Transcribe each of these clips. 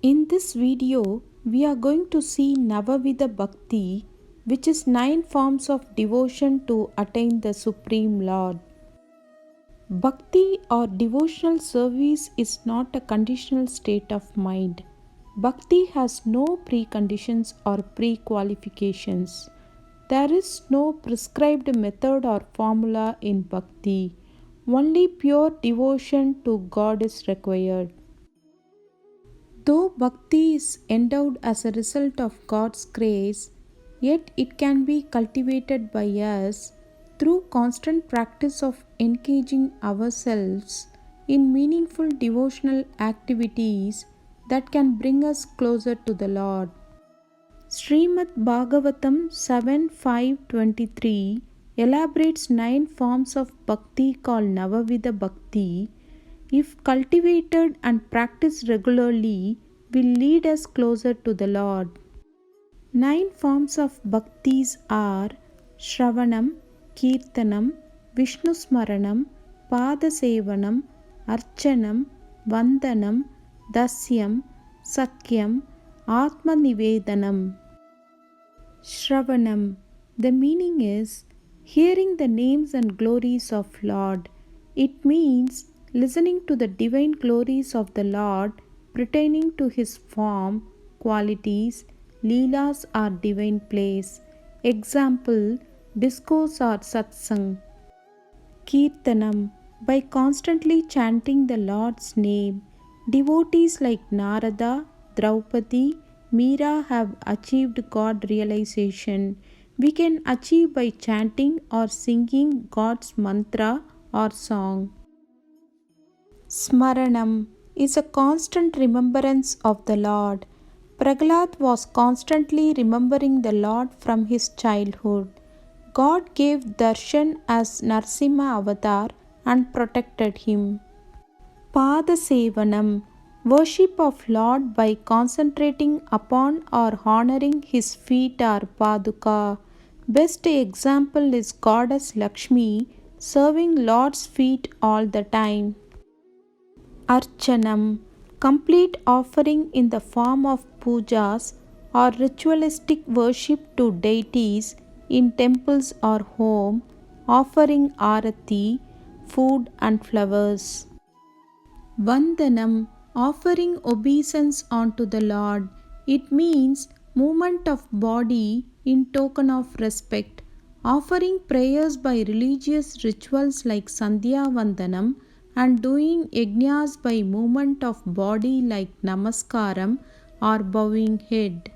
In this video, we are going to see Navavida Bhakti, which is 9 forms of devotion to attain the Supreme Lord. Bhakti or devotional service is not a conditional state of mind. Bhakti has no preconditions or pre-qualifications. There is no prescribed method or formula in Bhakti. Only pure devotion to God is required. Though bhakti is endowed as a result of God's grace, yet it can be cultivated by us through constant practice of engaging ourselves in meaningful devotional activities that can bring us closer to the Lord. Srimad Bhagavatam 7.5.23 elaborates 9 forms of bhakti called Navavida Bhakti. If cultivated and practiced regularly, will lead us closer to the Lord. 9 forms of bhaktis are Shravanam, Kirtanam, Vishnu Smaranam, Padasevanam, Archanam, Vandanam, Dasyam, Sakyam, Atma Nivedanam. Shravanam. The meaning is hearing the names and glories of Lord. It means listening to the divine glories of the Lord pertaining to His form, qualities, leelas or divine place. Example, discourse or satsang. Kirtanam. By constantly chanting the Lord's name, devotees like Narada, Draupadi, Meera have achieved God realization. We can achieve by chanting or singing God's mantra or song. Smaranam is a constant remembrance of the Lord. Prahlad was constantly remembering the Lord from his childhood. God gave darshan as Narsimha avatar and protected him. Padasevanam, worship of Lord by concentrating upon or honoring his feet or paduka. Best example is goddess Lakshmi serving Lord's feet all the time. Archanam, complete offering in the form of pujas or ritualistic worship to deities in temples or home, offering arati, food and flowers. Vandanam, offering obeisance unto the Lord. It means movement of body in token of respect. Offering prayers by religious rituals like Sandhya Vandanam and doing yajnas by movement of body like Namaskaram or bowing head.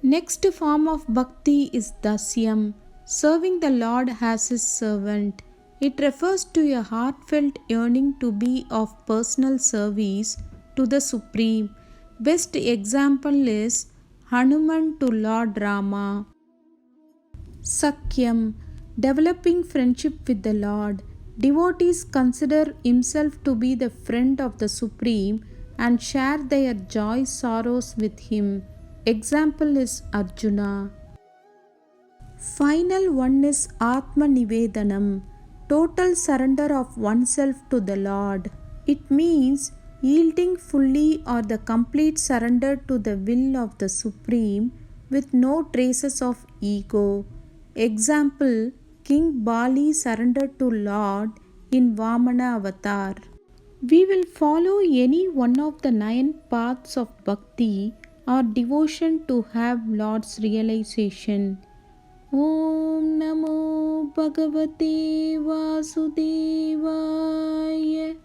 Next form of bhakti is dasyam, serving the Lord as his servant. It refers to a heartfelt yearning to be of personal service to the Supreme. Best example is Hanuman to Lord Rama. Sakyam, developing friendship with the Lord. Devotees consider himself to be the friend of the Supreme and share their joy sorrows with him. Example is Arjuna. Final one is Atma Nivedanam, total surrender of oneself to the Lord. It means yielding fully or the complete surrender to the will of the Supreme with no traces of ego. Example, King Bali surrendered to Lord in Vamana avatar. We will follow any one of the 9 paths of bhakti or devotion to have Lord's realization. Om Namo Bhagavate Vasudevaya.